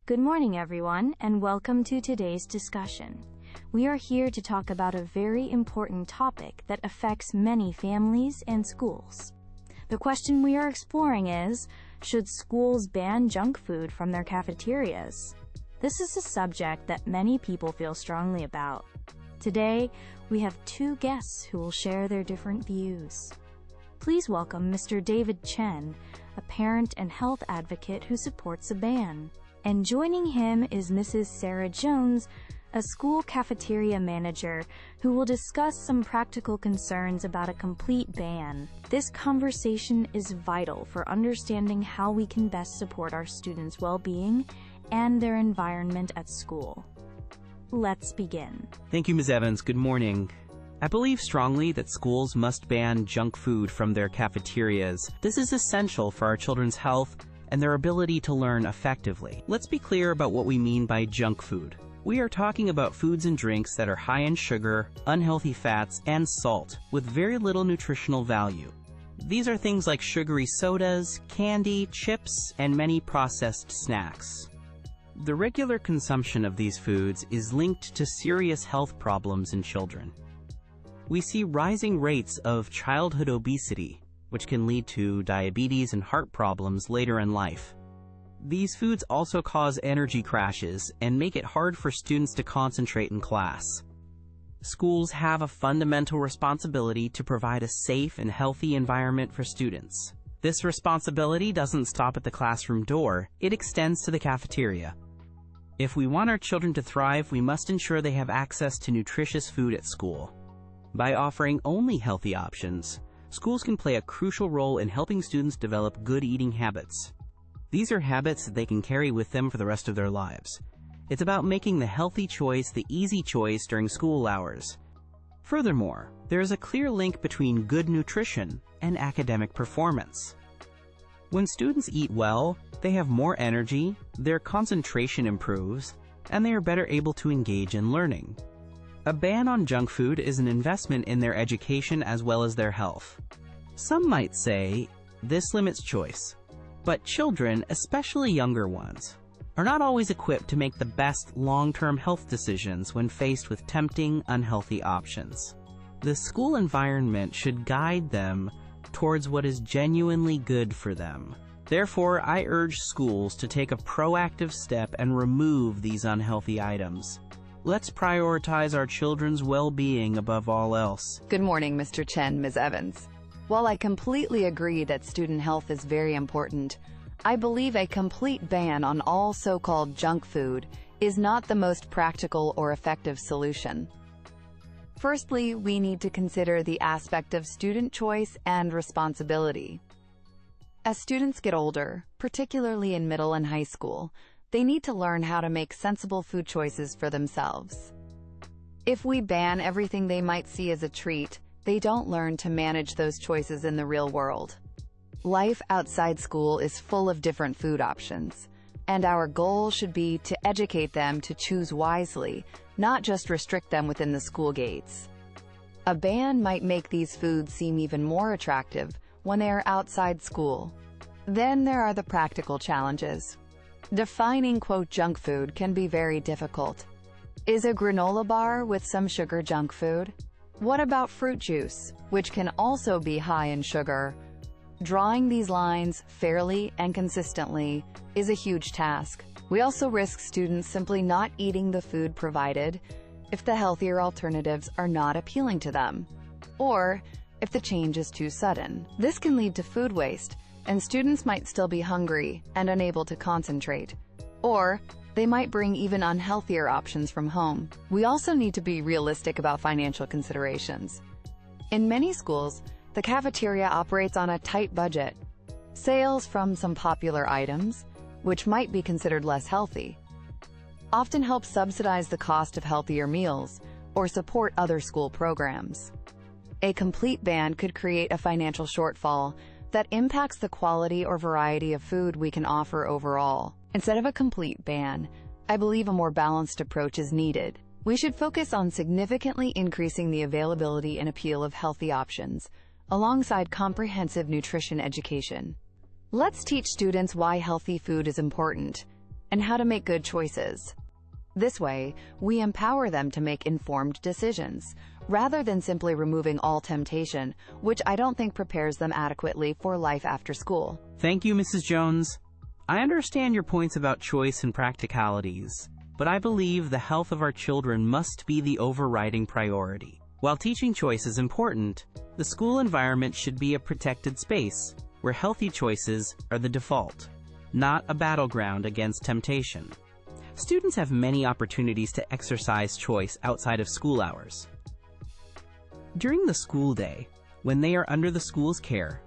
Good morning, everyone, and welcome to today's discussion. We are here to talk about a very important topic that affects many families and schools. The question we are exploring is, should schools ban junk food from their cafeterias? This is a subject that many people feel strongly about. Today, we have two guests who will share their different views. Please welcome Mr. David Chen, a parent and health advocate who supports a ban. And joining him is Mrs. Sarah Jones, a school cafeteria manager who will discuss some practical concerns about a complete ban. This conversation is vital for understanding how we can best support our students' well-being and their environment at school. Let's begin. Thank you, Ms. Evans. Good morning. I believe strongly that schools must ban junk food from their cafeterias. This is essential for our children's health and their ability to learn effectively. Let's be clear about what we mean by junk food. We are talking about foods and drinks that are high in sugar, unhealthy fats, and salt, with very little nutritional value. These are things like sugary sodas, candy, chips, and many processed snacks. The regular consumption of these foods is linked to serious health problems in children. We see rising rates of childhood obesity, which can lead to diabetes and heart problems later in life. These foods also cause energy crashes and make it hard for students to concentrate in class. Schools have a fundamental responsibility to provide a safe and healthy environment for students. This responsibility doesn't stop at the classroom door, it extends to the cafeteria. If we want our children to thrive, we must ensure they have access to nutritious food at school. By offering only healthy options, schools can play a crucial role in helping students develop good eating habits. These are habits that they can carry with them for the rest of their lives. It's about making the healthy choice the easy choice during school hours. Furthermore, there is a clear link between good nutrition and academic performance. When students eat well, they have more energy, their concentration improves, and they are better able to engage in learning. A ban on junk food is an investment in their education as well as their health. Some might say, this limits choice. But children, especially younger ones, are not always equipped to make the best long-term health decisions when faced with tempting, unhealthy options. The school environment should guide them towards what is genuinely good for them. Therefore, I urge schools to take a proactive step and remove these unhealthy items. Let's prioritize our children's well-being above all else. Good morning, Mr. Chen, Ms. Evans. While I completely agree that student health is very important, I believe a complete ban on all so-called junk food is not the most practical or effective solution. Firstly, we need to consider the aspect of student choice and responsibility. As students get older, particularly in middle and high school, they need to learn how to make sensible food choices for themselves. If we ban everything they might see as a treat, they don't learn to manage those choices in the real world. Life outside school is full of different food options, and our goal should be to educate them to choose wisely, not just restrict them within the school gates. A ban might make these foods seem even more attractive when they are outside school. Then there are the practical challenges. Defining, quote, junk food can be very difficult. Is a granola bar with some sugar junk food? What about fruit juice, which can also be high in sugar? Drawing these lines fairly and consistently is a huge task. We also risk students simply not eating the food provided if the healthier alternatives are not appealing to them, or if the change is too sudden. This can lead to food waste, and students might still be hungry and unable to concentrate, or they might bring even unhealthier options from home. We also need to be realistic about financial considerations. In many schools, the cafeteria operates on a tight budget. Sales from some popular items, which might be considered less healthy, often help subsidize the cost of healthier meals or support other school programs. A complete ban could create a financial shortfall that impacts the quality or variety of food we can offer overall. Instead of a complete ban, I believe a more balanced approach is needed. We should focus on significantly increasing the availability and appeal of healthy options, alongside comprehensive nutrition education. Let's teach students why healthy food is important, and how to make good choices. This way, we empower them to make informed decisions, rather than simply removing all temptation, which I don't think prepares them adequately for life after school. Thank you, Mrs. Jones. I understand your points about choice and practicalities, but I believe the health of our children must be the overriding priority. While teaching choice is important, the school environment should be a protected space, where healthy choices are the default, not a battleground against temptation. Students have many opportunities to exercise choice outside of school hours. During the school day, when they are under the school's care,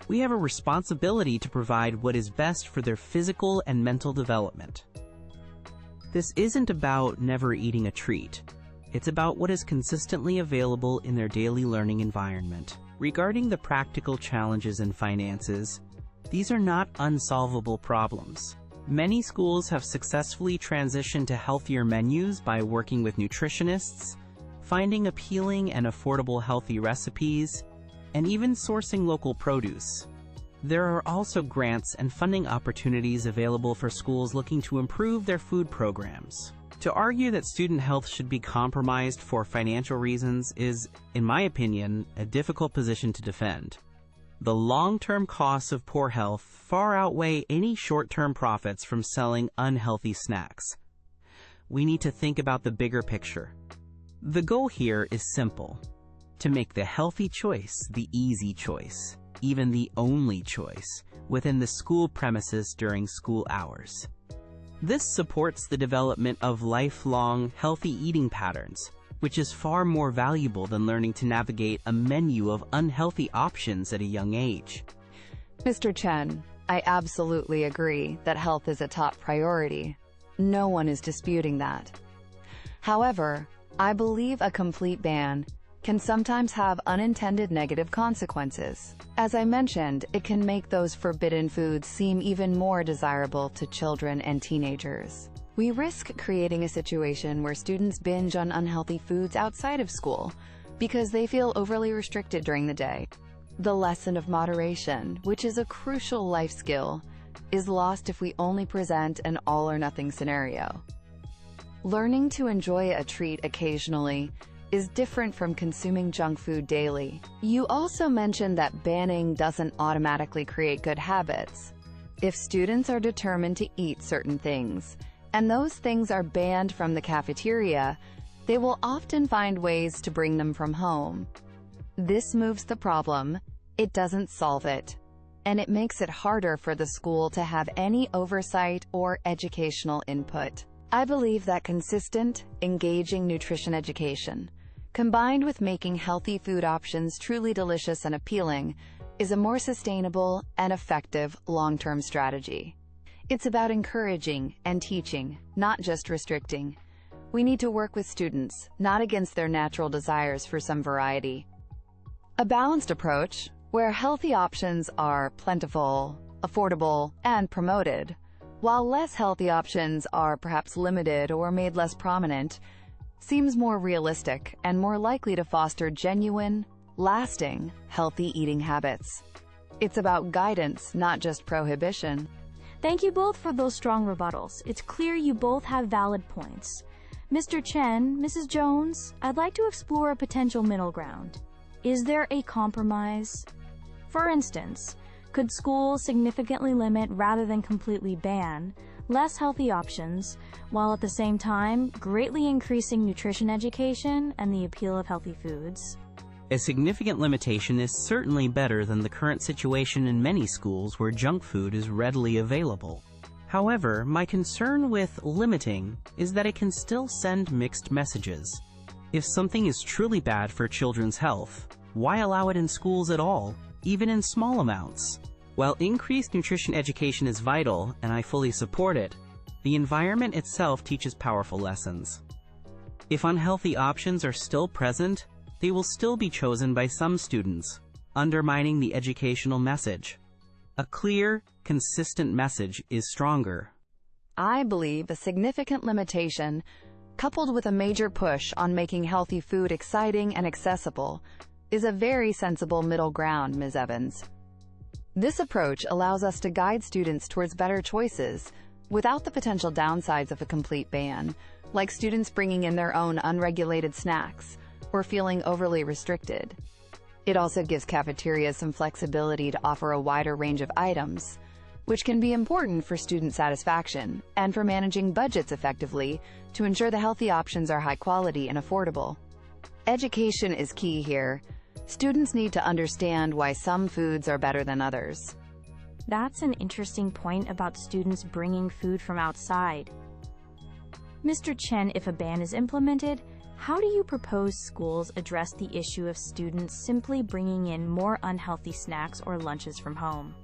we have a responsibility to provide what is best for their physical and mental development. This isn't about never eating a treat. It's about what is consistently available in their daily learning environment. Regarding the practical challenges in finances, these are not unsolvable problems. Many schools have successfully transitioned to healthier menus by working with nutritionists, finding appealing and affordable healthy recipes, and even sourcing local produce. There are also grants and funding opportunities available for schools looking to improve their food programs. To argue that student health should be compromised for financial reasons is, in my opinion, a difficult position to defend. The long-term costs of poor health far outweigh any short-term profits from selling unhealthy snacks. We need to think about the bigger picture. The goal here is simple: to make the healthy choice the easy choice, even the only choice, within the school premises during school hours. This supports the development of lifelong, healthy eating patterns, which is far more valuable than learning to navigate a menu of unhealthy options at a young age. Mr. Chen, I absolutely agree that health is a top priority. No one is disputing that. However, I believe a complete ban can sometimes have unintended negative consequences. As I mentioned, it can make those forbidden foods seem even more desirable to children and teenagers. We risk creating a situation where students binge on unhealthy foods outside of school because they feel overly restricted during the day. The lesson of moderation, which is a crucial life skill, is lost if we only present an all-or-nothing scenario. Learning to enjoy a treat occasionally is different from consuming junk food daily. You also mentioned that banning doesn't automatically create good habits. If students are determined to eat certain things, and those things are banned from the cafeteria, they will often find ways to bring them from home. This moves the problem, it doesn't solve it, and it makes it harder for the school to have any oversight or educational input. I believe that consistent, engaging nutrition education, combined with making healthy food options truly delicious and appealing, is a more sustainable and effective long-term strategy. It's about encouraging and teaching, not just restricting. We need to work with students, not against their natural desires for some variety. A balanced approach, where healthy options are plentiful, affordable, and promoted, while less healthy options are perhaps limited or made less prominent, seems more realistic and more likely to foster genuine, lasting, healthy eating habits. It's about guidance, not just prohibition. Thank you both for those strong rebuttals. It's clear you both have valid points. Mr. Chen, Mrs. Jones, I'd like to explore a potential middle ground. Is there a compromise? For instance, could schools significantly limit rather than completely ban less healthy options, while at the same time greatly increasing nutrition education and the appeal of healthy foods? A significant limitation is certainly better than the current situation in many schools where junk food is readily available. However, my concern with limiting is that it can still send mixed messages. If something is truly bad for children's health, why allow it in schools at all, even in small amounts? While increased nutrition education is vital, and I fully support it, the environment itself teaches powerful lessons. If unhealthy options are still present, they will still be chosen by some students, undermining the educational message. A clear, consistent message is stronger. I believe a significant limitation, coupled with a major push on making healthy food exciting and accessible, is a very sensible middle ground, Ms. Evans. This approach allows us to guide students towards better choices, without the potential downsides of a complete ban, like students bringing in their own unregulated snacks or feeling overly restricted. It also gives cafeterias some flexibility to offer a wider range of items, which can be important for student satisfaction and for managing budgets effectively to ensure the healthy options are high quality and affordable. Education is key here. Students need to understand why some foods are better than others. That's an interesting point about students bringing food from outside. Mr. Chen, if a ban is implemented, how do you propose schools address the issue of students simply bringing in more unhealthy snacks or lunches from home?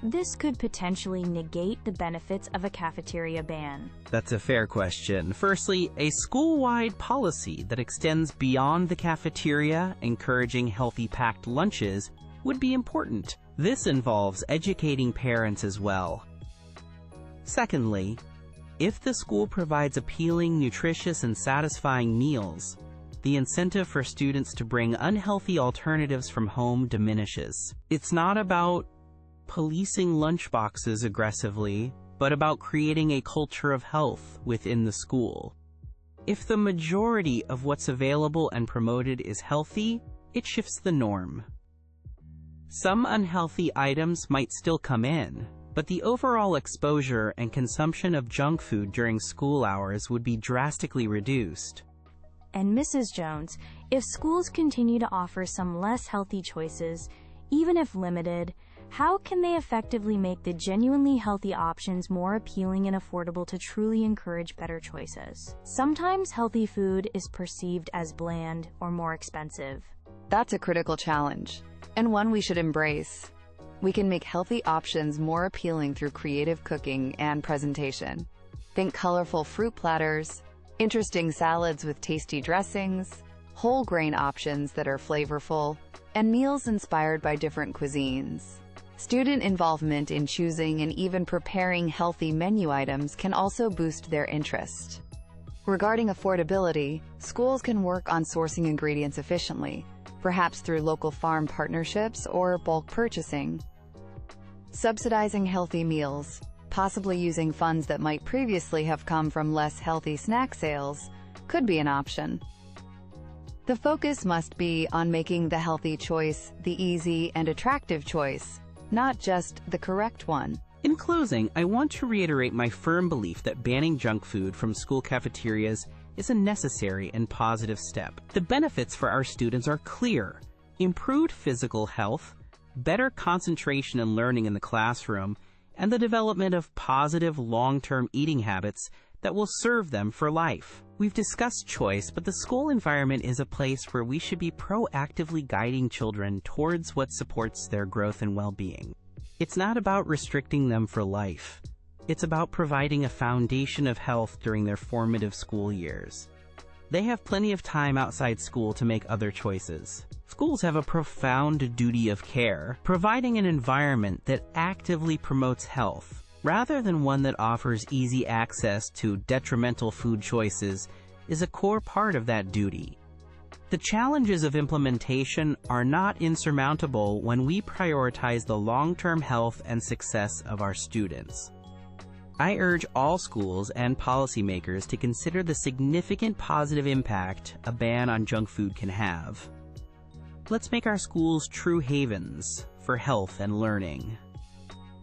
This could potentially negate the benefits of a cafeteria ban. That's a fair question. Firstly, a school-wide policy that extends beyond the cafeteria, encouraging healthy packed lunches, would be important. This involves educating parents as well. Secondly, if the school provides appealing, nutritious, and satisfying meals, the incentive for students to bring unhealthy alternatives from home diminishes. It's not about policing lunchboxes aggressively, but about creating a culture of health within the school. If the majority of what's available and promoted is healthy, it shifts the norm. Some unhealthy items might still come in, but the overall exposure and consumption of junk food during school hours would be drastically reduced. And Mrs. Jones, if schools continue to offer some less healthy choices, even if limited, how can they effectively make the genuinely healthy options more appealing and affordable to truly encourage better choices? Sometimes healthy food is perceived as bland or more expensive. That's a critical challenge, and one we should embrace. We can make healthy options more appealing through creative cooking and presentation. Think colorful fruit platters, interesting salads with tasty dressings, whole grain options that are flavorful, and meals inspired by different cuisines. Student involvement in choosing and even preparing healthy menu items can also boost their interest. Regarding affordability, schools can work on sourcing ingredients efficiently, perhaps through local farm partnerships or bulk purchasing. Subsidizing healthy meals, possibly using funds that might previously have come from less healthy snack sales, could be an option. The focus must be on making the healthy choice the easy and attractive choice, not just the correct one. In closing, I want to reiterate my firm belief that banning junk food from school cafeterias is a necessary and positive step. The benefits for our students are clear: improved physical health, better concentration and learning in the classroom, and the development of positive long-term eating habits that will serve them for life. We've discussed choice, but the school environment is a place where we should be proactively guiding children towards what supports their growth and well-being. It's not about restricting them for life. It's about providing a foundation of health during their formative school years. They have plenty of time outside school to make other choices. Schools have a profound duty of care, providing an environment that actively promotes health, rather than one that offers easy access to detrimental food choices, is a core part of that duty. The challenges of implementation are not insurmountable when we prioritize the long-term health and success of our students. I urge all schools and policymakers to consider the significant positive impact a ban on junk food can have. Let's make our schools true havens for health and learning.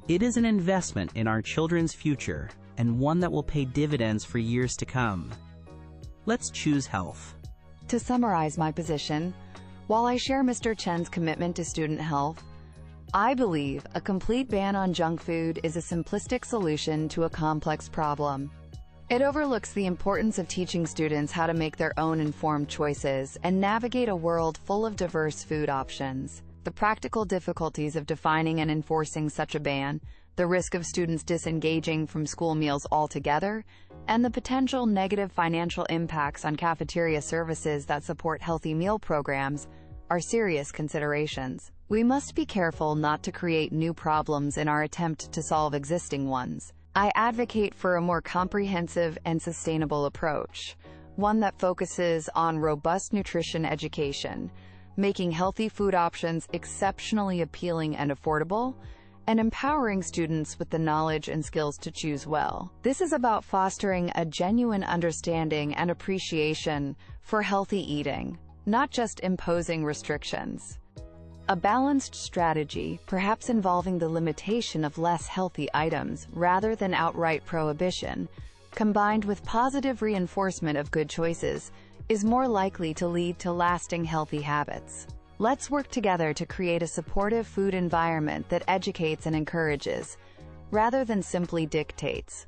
It is an investment in our children's future, and one that will pay dividends for years to come. Let's choose health. To summarize my position, while I share Mr. Chen's commitment to student health, I believe a complete ban on junk food is a simplistic solution to a complex problem. It overlooks the importance of teaching students how to make their own informed choices and navigate a world full of diverse food options. The practical difficulties of defining and enforcing such a ban, the risk of students disengaging from school meals altogether, and the potential negative financial impacts on cafeteria services that support healthy meal programs are serious considerations. We must be careful not to create new problems in our attempt to solve existing ones. I advocate for a more comprehensive and sustainable approach, one that focuses on robust nutrition education, making healthy food options exceptionally appealing and affordable, and empowering students with the knowledge and skills to choose well. This is about fostering a genuine understanding and appreciation for healthy eating, not just imposing restrictions. A balanced strategy, perhaps involving the limitation of less healthy items rather than outright prohibition, combined with positive reinforcement of good choices, is more likely to lead to lasting healthy habits. Let's work together to create a supportive food environment that educates and encourages, rather than simply dictates.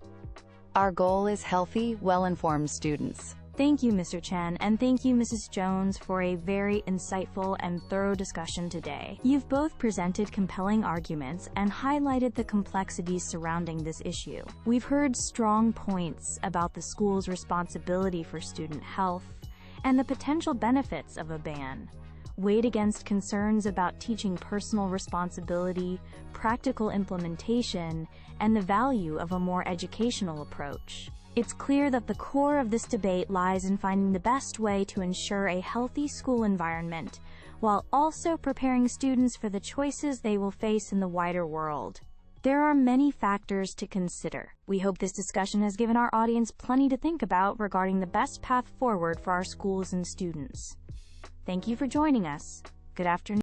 Our goal is healthy, well-informed students. Thank you, Mr. Chen, and thank you, Mrs. Jones, for a very insightful and thorough discussion today. You've both presented compelling arguments and highlighted the complexities surrounding this issue. We've heard strong points about the school's responsibility for student health and the potential benefits of a ban, weighed against concerns about teaching personal responsibility, practical implementation, and the value of a more educational approach. It's clear that the core of this debate lies in finding the best way to ensure a healthy school environment, while also preparing students for the choices they will face in the wider world. There are many factors to consider. We hope this discussion has given our audience plenty to think about regarding the best path forward for our schools and students. Thank you for joining us. Good afternoon.